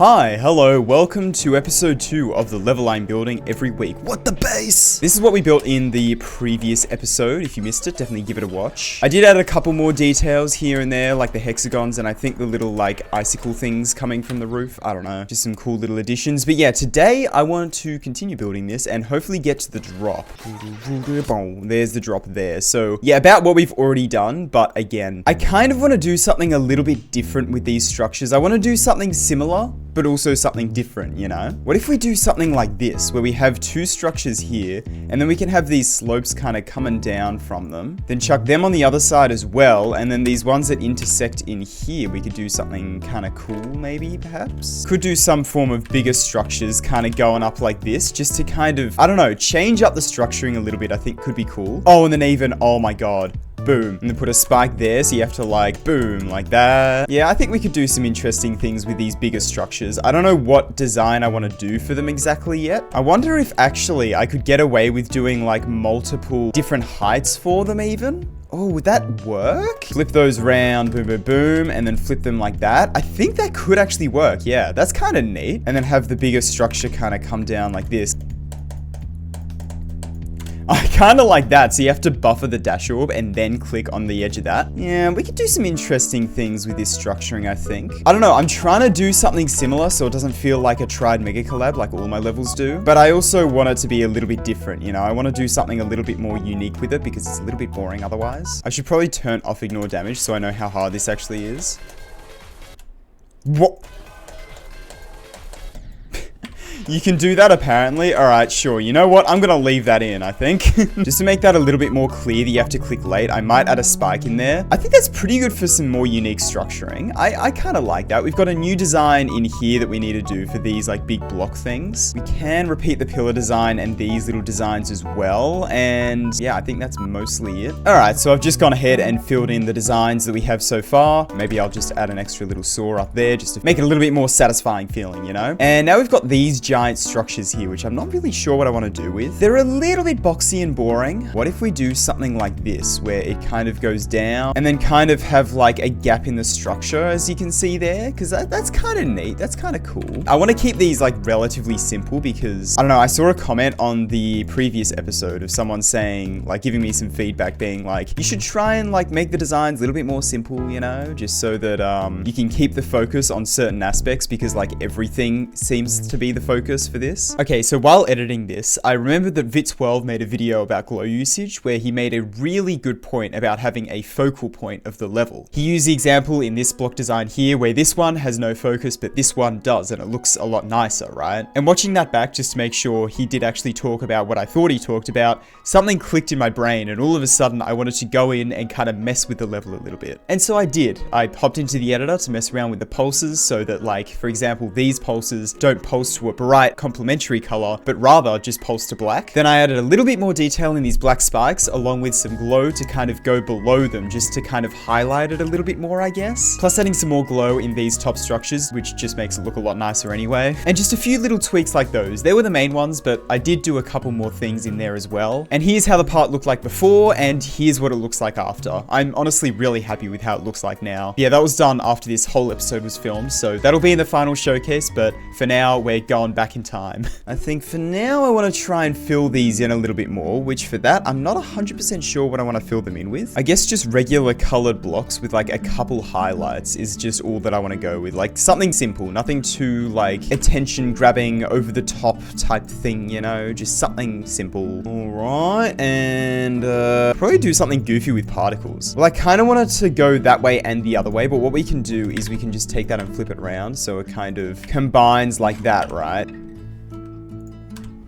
Hi, hello, welcome to episode 2 of the level I'm building every week. What the base? This is what we built in the previous episode. If you missed it, definitely give it a watch. I did add a couple more details here and there, like the hexagons and I think the little like icicle things coming from the roof. I don't know, just some cool little additions. But yeah, today I want to continue building this and hopefully get to the drop. There's the drop there. So yeah, about what we've already done, but again, I kind of want to do something a little bit different with these structures. I want to do something similar, but also something different, you know? What if we do something like this, where we have two structures here, and then we can have these slopes kind of coming down from them, then chuck them on the other side as well, and then these ones that intersect in here, we could do something kind of cool, maybe, perhaps? Could do some form of bigger structures kind of going up like this, just to kind of, I don't know, change up the structuring a little bit, I think could be cool. Oh, and then even, oh my god, boom, and then put a spike there, so you have to like boom like that. Yeah, I think we could do some interesting things with these bigger structures. I don't know what design I want to do for them exactly yet. I wonder if actually I could get away with doing like multiple different heights for them even. Oh, would that work? Flip those round, boom, boom, boom, and then flip them like that. I think that could actually work. Yeah, that's kind of neat. And then have the bigger structure kind of come down like this. I kind of like that, so you have to buffer the dash orb and then click on the edge of that. Yeah, we could do some interesting things with this structuring, I think. I don't know, I'm trying to do something similar so it doesn't feel like a tried mega collab like all my levels do. But I also want it to be a little bit different, you know? I want to do something a little bit more unique with it because it's a little bit boring otherwise. I should probably turn off ignore damage so I know how hard this actually is. What? You can do that apparently. Alright, sure. You know what? I'm gonna leave that in, I think. Just to make that a little bit more clear that you have to click late, I might add a spike in there. I think that's pretty good for some more unique structuring. I kind of like that. We've got a new design in here that we need to do for these like big block things. We can repeat the pillar design and these little designs as well. And yeah, I think that's mostly it. Alright, so I've just gone ahead and filled in the designs that we have so far. Maybe I'll just add an extra little saw up there just to make it a little bit more satisfying feeling, you know? And now we've got these giant structures here, which I'm not really sure what I want to do with. They're a little bit boxy and boring. What if we do something like this, where it kind of goes down and then kind of have like a gap in the structure, as you can see there? Because that's kind of neat. That's kind of cool. I want to keep these like relatively simple because, I don't know, I saw a comment on the previous episode of someone saying, like giving me some feedback being like, you should try and like make the designs a little bit more simple, you know, just so that you can keep the focus on certain aspects because like everything seems to be the focus for this. Okay, so while editing this, I remembered that Vit12 made a video about glow usage where he made a really good point about having a focal point of the level. He used the example in this block design here where this one has no focus, but this one does, and it looks a lot nicer, right? And watching that back just to make sure he did actually talk about what I thought he talked about, something clicked in my brain and all of a sudden I wanted to go in and kind of mess with the level a little bit. And so I did. I hopped into the editor to mess around with the pulses so that, like, for example, these pulses don't pulse to a bright complementary color, but rather just pulse to black. Then I added a little bit more detail in these black spikes along with some glow to kind of go below them just to kind of highlight it a little bit more, I guess. Plus adding some more glow in these top structures, which just makes it look a lot nicer anyway. And just a few little tweaks like those. They were the main ones, but I did do a couple more things in there as well. And here's how the part looked like before, and here's what it looks like after. I'm honestly really happy with how it looks like now. Yeah, that was done after this whole episode was filmed, so that'll be in the final showcase, but for now, we're going back in time. I think for now I want to try and fill these in a little bit more, which for that I'm not 100% sure what I want to fill them in with. I guess just regular colored blocks with like a couple highlights is just all that I want to go with. Like something simple, nothing too like attention grabbing over the top type thing, you know, just something simple. Alright, and probably do something goofy with particles. Well, I kind of wanted to go that way and the other way, but what we can do is we can just take that and flip it around so it kind of combines like that, right?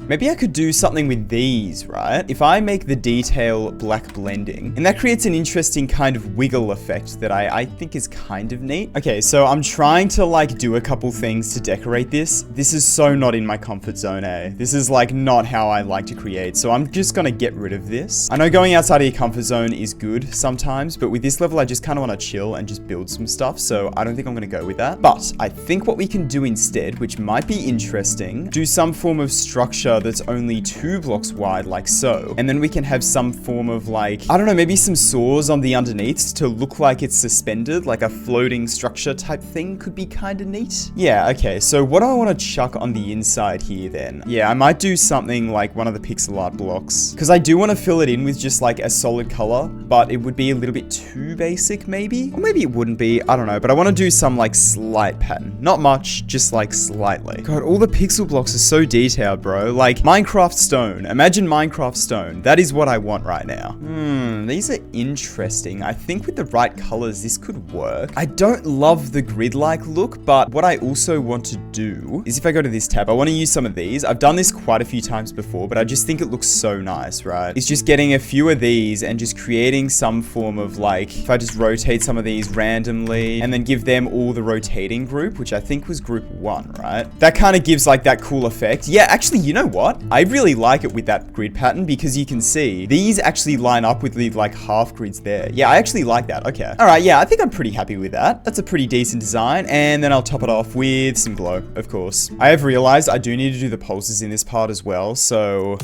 Maybe I could do something with these, right? If I make the detail black blending, and that creates an interesting kind of wiggle effect that I think is kind of neat. Okay, so I'm trying to like do a couple things to decorate this. This is so not in my comfort zone, eh? This is like not how I like to create, so I'm just gonna get rid of this. I know going outside of your comfort zone is good sometimes, but with this level, I just kind of want to chill and just build some stuff, so I don't think I'm gonna go with that. But I think what we can do instead, which might be interesting, do some form of structure structure that's only 2 blocks wide, like so. And then we can have some form of like, I don't know, maybe some saws on the underneath to look like it's suspended, like a floating structure type thing could be kind of neat. Yeah, okay, so what do I want to chuck on the inside here then? Yeah, I might do something like one of the pixel art blocks, because I do want to fill it in with just like a solid color, but it would be a little bit too basic maybe, or maybe it wouldn't be, I don't know, but I want to do some like slight pattern, not much, just like slightly. God, all the pixel blocks are so detailed, bro. Like Minecraft stone, imagine Minecraft stone. That is what I want right now. These are interesting. I think with the right colors, this could work. I don't love the grid-like look, but what I also want to do is if I go to this tab, I want to use some of these. I've done this quite a few times before, but I just think it looks so nice, right? It's just getting a few of these and just creating some form of like, if I just rotate some of these randomly and then give them all the rotating group, which I think was group 1, right? That kind of gives like that cool effect. Yeah, actually, you know what? I really like it with that grid pattern because you can see these actually line up with the like half grids there. Yeah, I actually like that. Okay. All right. Yeah, I think I'm pretty happy with that. That's a pretty decent design. And then I'll top it off with some glow, of course. I have realized I do need to do the pulses in this part as well. So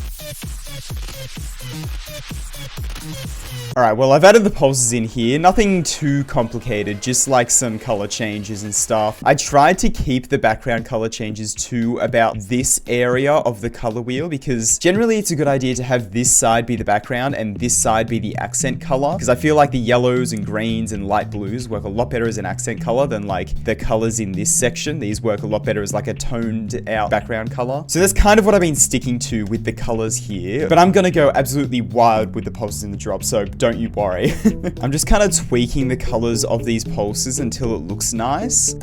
alright, well, I've added the pulses in here. Nothing too complicated, just like some color changes and stuff. I tried to keep the background color changes to about this area of the color wheel because generally it's a good idea to have this side be the background and this side be the accent color, because I feel like the yellows and greens and light blues work a lot better as an accent color than like the colors in this section. These work a lot better as like a toned out background color. So that's kind of what I've been sticking to with the colors here, but I'm gonna go absolutely wild with the pulses in the drop, so don't you worry. I'm just kind of tweaking the colors of these pulses until it looks nice.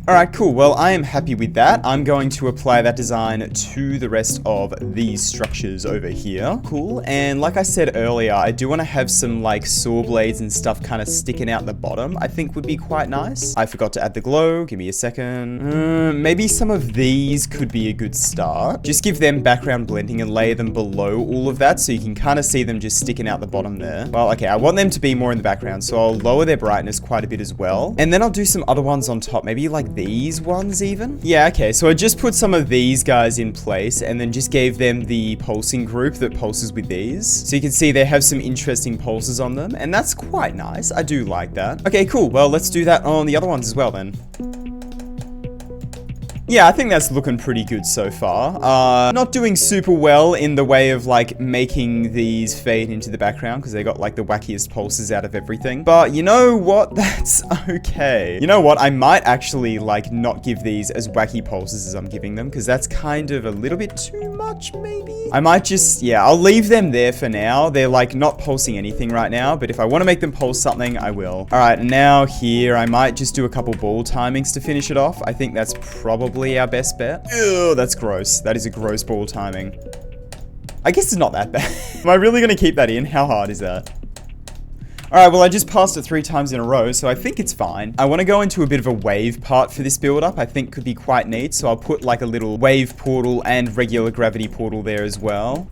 Alright, cool. Well, I am happy with that. I'm going to apply that design to the rest of these structures over here. Cool. And like I said earlier, I do want to have some like saw blades and stuff kind of sticking out the bottom. I think would be quite nice. I forgot to add the glow. Give me a second. Maybe some of these could be a good start. Just give them background blending and lay them below all of that so you can kind of see them just sticking out the bottom there. Well, okay, I want them to be more in the background, so I'll lower their brightness quite a bit as well. And then I'll do some other ones on top, maybe like these ones even. Yeah, okay, so I just put some of these guys in place and then just gave them the pulsing group that pulses with these. So you can see they have some interesting pulses on them, and that's quite nice. I do like that. Okay, cool. Well, let's do that on the other ones as well then. Yeah, I think that's looking pretty good so far. Not doing super well in the way of like making these fade into the background because they got like the wackiest pulses out of everything. But you know what? That's okay. You know what? I might actually like not give these as wacky pulses as I'm giving them because that's kind of a little bit too much maybe. I might just, yeah, I'll leave them there for now. They're like not pulsing anything right now, but if I want to make them pulse something, I will. All right, and now here, I might just do a couple ball timings to finish it off. I think that's probably our best bet. Ew, that's gross. That is a gross ball timing. I guess it's not that bad. Am I really going to keep that in? How hard is that? Alright, well I just passed it 3 times in a row, so I think it's fine. I want to go into a bit of a wave part for this build-up. I think could be quite neat, so I'll put like a little wave portal and regular gravity portal there as well.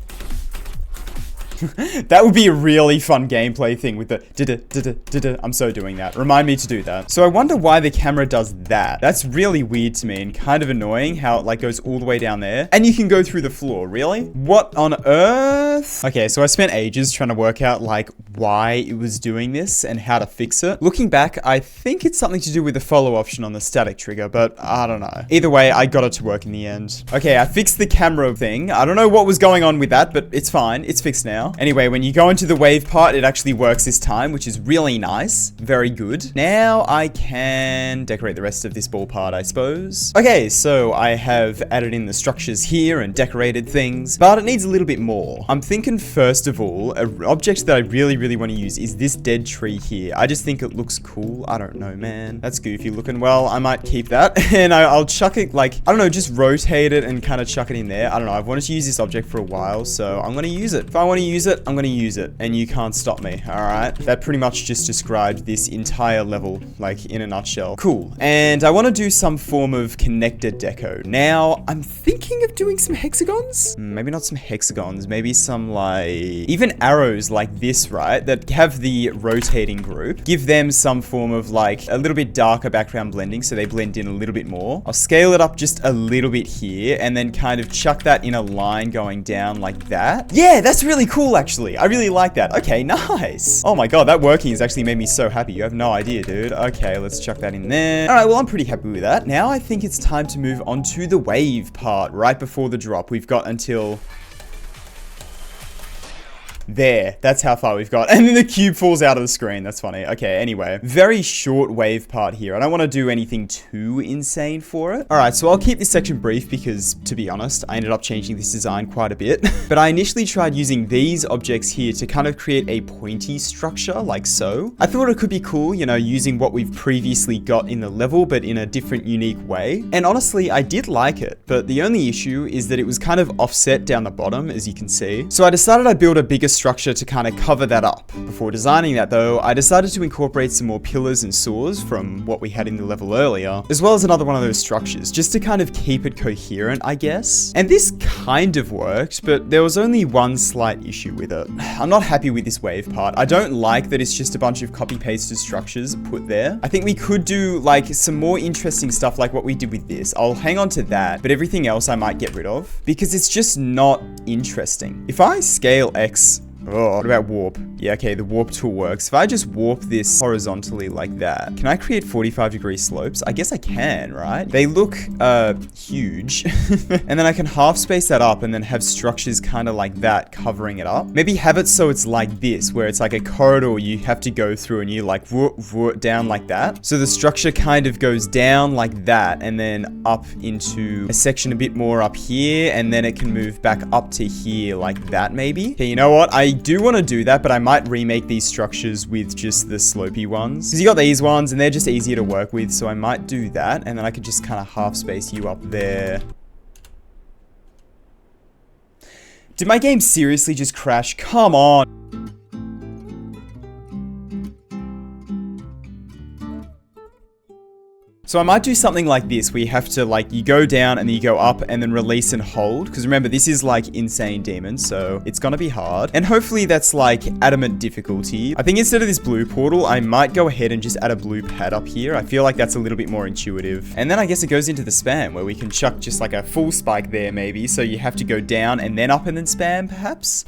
That would be a really fun gameplay thing with the I'm so doing that. Remind me to do that. So I wonder why the camera does that. That's really weird to me and kind of annoying how it like goes all the way down there. And you can go through the floor, really? What on earth? Okay, so I spent ages trying to work out like why it was doing this and how to fix it. Looking back, I think it's something to do with the follow option on the static trigger, but I don't know. Either way, I got it to work in the end. Okay, I fixed the camera thing. I don't know what was going on with that, but it's fine. It's fixed now. Anyway, when you go into the wave part, it actually works this time, which is really nice. Very good. Now I can decorate the rest of this ball part, I suppose. Okay, so I have added in the structures here and decorated things, but it needs a little bit more. I'm thinking, first of all, an object that I really want to use is this dead tree here. I just think it looks cool. I don't know, man. That's goofy looking. Well, I might keep that and I'll chuck it like, I don't know, just rotate it and kind of chuck it in there. I don't know. I've wanted to use this object for a while, so I'm going to use it. If I want to use it, I'm going to use it and you can't stop me. All right. That pretty much just described this entire level, like in a nutshell. Cool. And I want to do some form of connector deco. Now I'm thinking of doing some hexagons. Maybe not some hexagons, maybe some like even arrows like this, right? right, that have the rotating group, give them some form of like a little bit darker background blending so they blend in a little bit more. I'll scale it up just a little bit here and then kind of chuck that in a line going down like that. Yeah, that's really cool actually. I really like that. Okay, nice. Oh my god, that working has actually made me so happy. You have no idea, dude. Okay, let's chuck that in there. All right, well, I'm pretty happy with that. Now I think it's time to move on to the wave part right before the drop. We've got until... there, that's how far we've got. And then the cube falls out of the screen. That's funny. Okay, anyway. Very short wave part here. I don't want to do anything too insane for it. All right, so I'll keep this section brief because, to be honest, I ended up changing this design quite a bit. But I initially tried using these objects here to kind of create a pointy structure, like so. I thought it could be cool, you know, using what we've previously got in the level, but in a different, unique way. And honestly, I did like it. But the only issue is that it was kind of offset down the bottom, as you can see. So I decided I'd build a bigger structure to kind of cover that up. Before designing that though, I decided to incorporate some more pillars and saws from what we had in the level earlier, as well as another one of those structures, just to kind of keep it coherent, I guess. And this kind of worked, but there was only one slight issue with it. I'm not happy with this wave part. I don't like that it's just a bunch of copy-pasted structures put there. I think we could do like some more interesting stuff like what we did with this. I'll hang on to that, but everything else I might get rid of because it's just not interesting. If I scale X, oh, what about warp? Yeah, okay, the warp tool works. If I just warp this horizontally like that, can I create 45-degree slopes? I guess I can, right? They look, huge. And then I can half space that up and then have structures kind of like that covering it up. Maybe have it so it's like this, where it's like a corridor you have to go through and you like down like that. So the structure kind of goes down like that and then up into a section a bit more up here, and then it can move back up to here like that maybe. Okay, you know what? I do want to do that, but I might remake these structures with just the slopey ones. Because you got these ones and they're just easier to work with, so I might do that. And then I could just kind of half space you up there. Did my game seriously just crash? Come on. So I might do something like this, where you have to like, you go down and then you go up and then release and hold. Because remember, this is like Insane Demon, so it's gonna be hard. And hopefully that's like adamant difficulty. I think instead of this blue portal, I might go ahead and just add a blue pad up here. I feel like that's a little bit more intuitive. And then I guess it goes into the spam, where we can chuck just like a full spike there maybe. So you have to go down and then up and then spam perhaps.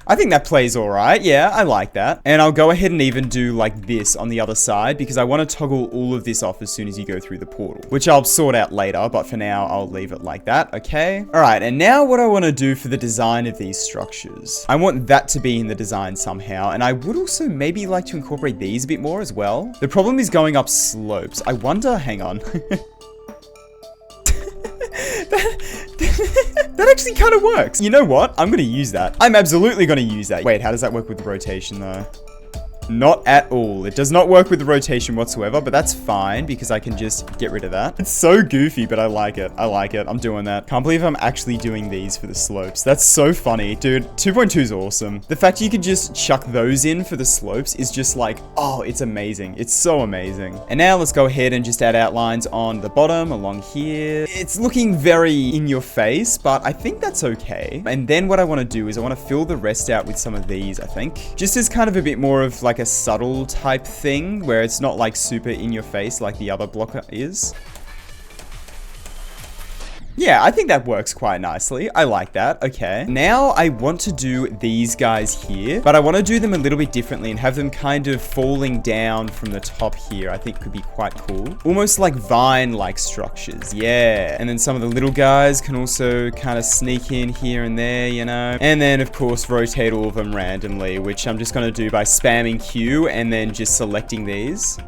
I think that plays all right. Yeah, I like that. And I'll go ahead and even do like this on the other side because I want to toggle all of this off as soon as you go through the portal, which I'll sort out later, but for now I'll leave it like that. Okay. All right. And now what I want to do for the design of these structures, I want that to be in the design somehow. And I would also maybe like to incorporate these a bit more as well. The problem is going up slopes. I wonder, hang on. That actually kind of works. You know what? I'm going to use that. I'm absolutely going to use that. Wait, how does that work with the rotation though? Not at all. It does not work with the rotation whatsoever, but that's fine because I can just get rid of that. It's so goofy, but I like it. I like it. I'm doing that. Can't believe I'm actually doing these for the slopes. That's so funny. Dude, 2.2 is awesome. The fact you can just chuck those in for the slopes is just like, oh, it's amazing. It's so amazing. And now let's go ahead and just add outlines on the bottom along here. It's looking very in your face, but I think that's okay. And then what I want to do is I want to fill the rest out with some of these, I think. Just as kind of a bit more of like a subtle type thing where it's not like super in your face like the other blocker is. Yeah, I think that works quite nicely. I like that. Okay. Now I want to do these guys here, but I want to do them a little bit differently and have them kind of falling down from the top here. I think could be quite cool. Almost like vine-like structures. Yeah. And then some of the little guys can also kind of sneak in here and there, you know. And then of course rotate all of them randomly, which I'm just going to do by spamming Q and then just selecting these.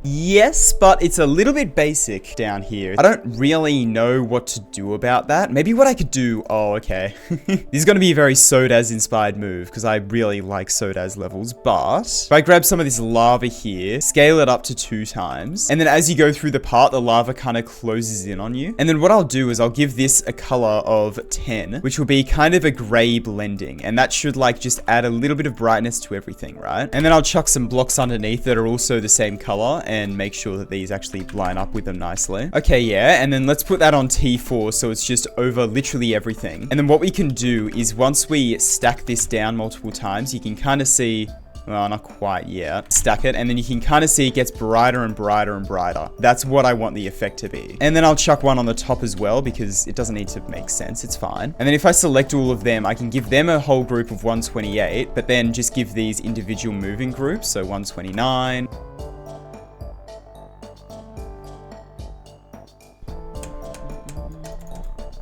Yes, but it's a little bit basic down here. I don't really know what to do about that. Maybe what I could do... Oh, okay. This is going to be a very Sodaz-inspired move because I really like Sodaz levels. But if I grab some of this lava here, scale it up to 2 times, and then as you go through the part, the lava kind of closes in on you. And then what I'll do is I'll give this a color of 10, which will be kind of a gray blending. And that should like just add a little bit of brightness to everything, right? And then I'll chuck some blocks underneath that are also the same color. and make sure that these actually line up with them nicely. Okay, yeah, and then let's put that on T4 so it's just over literally everything. And then what we can do is once we stack this down multiple times, you can kind of see, well, not quite yet. Stack it, and then you can kind of see it gets brighter and brighter and brighter. That's what I want the effect to be. And then I'll chuck one on the top as well because it doesn't need to make sense. It's fine. And then if I select all of them, I can give them a whole group of 128, but then just give these individual moving groups. So 129.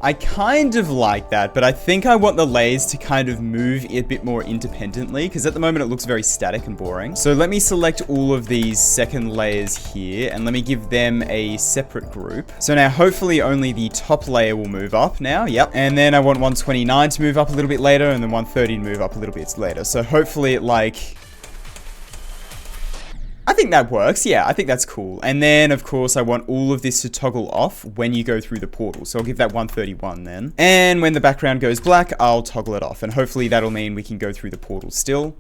I kind of like that, but I think I want the layers to kind of move a bit more independently because at the moment it looks very static and boring. So let me select all of these second layers here and let me give them a separate group. So now hopefully only the top layer will move up now. Yep. And then I want 129 to move up a little bit later and then 130 to move up a little bit later. So hopefully it like... I think that works. Yeah, I think that's cool. And then, of course, I want all of this to toggle off when you go through the portal. So I'll give that 131 then. And when the background goes black, I'll toggle it off. And hopefully that'll mean we can go through the portal still.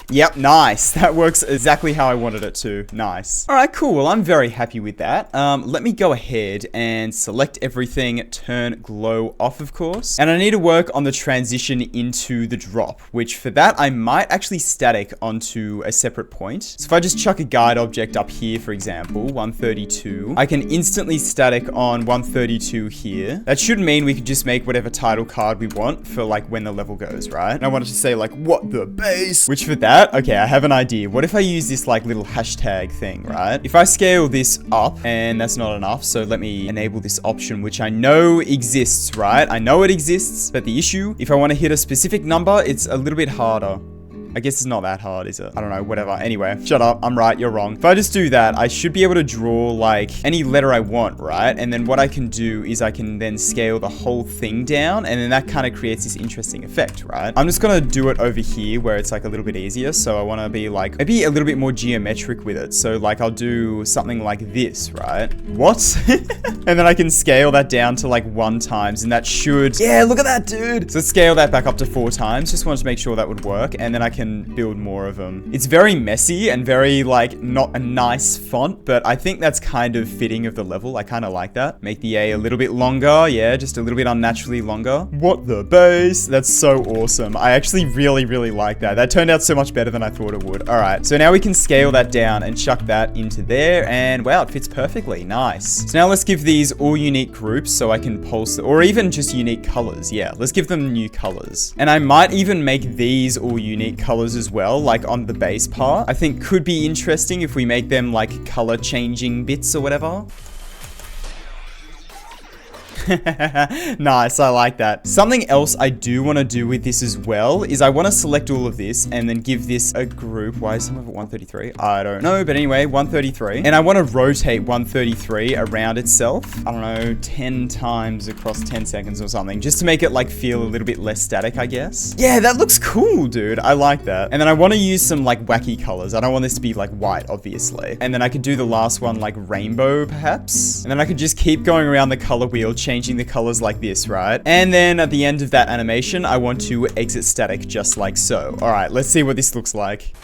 Yep, nice. That works exactly how I wanted it to. Nice. All right, cool. Well, I'm very happy with that. Let me go ahead and select everything, turn glow off, of course. And I need to work on the transition into the drop, which for that, I might actually static onto a separate point. So if I just chuck a guide object up here, for example, 132, I can instantly static on 132 here. That should mean we could just make whatever title card we want for like when the level goes, right? And I wanted to say like, what the base? Which for that, okay, I have an idea. What if I use this like little hashtag thing, right? If I scale this up and that's not enough, so let me enable this option, which I know exists, right? I know it exists, but the issue, if I want to hit a specific number, it's a little bit harder. I guess it's not that hard, is it? I don't know, whatever. Anyway, shut up. I'm right, you're wrong. If I just do that, I should be able to draw like any letter I want, right? And then what I can do is I can then scale the whole thing down and then that kind of creates this interesting effect, right? I'm just gonna do it over here where it's like a little bit easier. So I want to be like, maybe a little bit more geometric with it. So like I'll do something like this, right? What? And then I can scale that down to like 1 times and that should, yeah, look at that, dude. So let's scale that back up to 4 times. Just wanted to make sure that would work. And then I can build more of them. It's very messy and very like not a nice font, but I think that's kind of fitting of the level. I kind of like that. Make the A little bit longer. Yeah, just a little bit unnaturally longer. What the base? That's so awesome. I actually really, really like that. That turned out so much better than I thought it would. All right, so now we can scale that down and chuck that into there and wow, it fits perfectly. Nice. So now let's give these all unique groups so I can pulse, or even just unique colors. Yeah, let's give them new colors. And I might even make these all unique colors as well, like on the base part. I think could be interesting if we make them like color changing bits or whatever. Nice, I like that. Something else I do want to do with this as well is I want to select all of this and then give this a group. Why is some of it 133? I don't know, but anyway, 133. And I want to rotate 133 around itself, I don't know, 10 times across 10 seconds or something, just to make it like feel a little bit less static, I guess. Yeah, that looks cool, dude. I like that. And then I want to use some like wacky colors. I don't want this to be like white, obviously. And then I could do the last one like rainbow, perhaps. And then I could just keep going around the color wheel, changing the colors like this, right? And then at the end of that animation, I want to exit static just like so. All right, let's see what this looks like.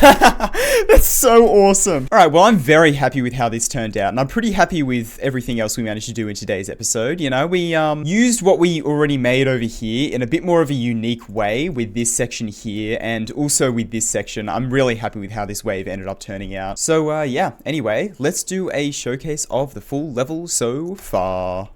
That's so awesome. All right, well, I'm very happy with how this turned out, and I'm pretty happy with everything else we managed to do in today's episode. You know, we used what we already made over here in a bit more of a unique way with this section here, and also with this section. I'm really happy with how this wave ended up turning out. So, yeah, anyway, let's do a showcase of the full level so far.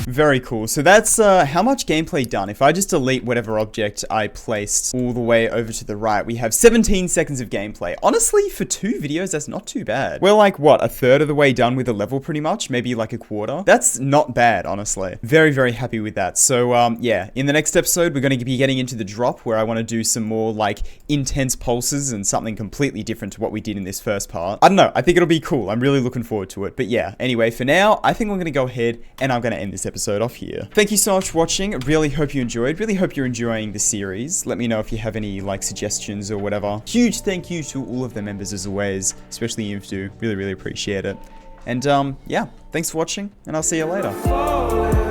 Very cool. So that's how much gameplay done. If I just delete whatever object I placed all the way over to the right, we have 17 seconds of gameplay. Honestly, for 2 videos, that's not too bad. We're like, what, a third of the way done with the level pretty much? Maybe like a quarter? That's not bad, honestly. Very, very happy with that. So, yeah, in the next episode, we're going to be getting into the drop where I want to do some more like intense pulses and something completely different to what we did in this first part. I don't know. I think it'll be cool. I'm really looking forward to it. But yeah, anyway, for now, I think I'm going to go ahead and I'm going to end this episode. episode off here. Thank you so much for watching. Really hope you enjoyed. Really hope you're enjoying the series. Let me know if you have any like suggestions or whatever. Huge thank you to all of the members as always, especially you two. Really, really appreciate it. And yeah, thanks for watching, and I'll see you later.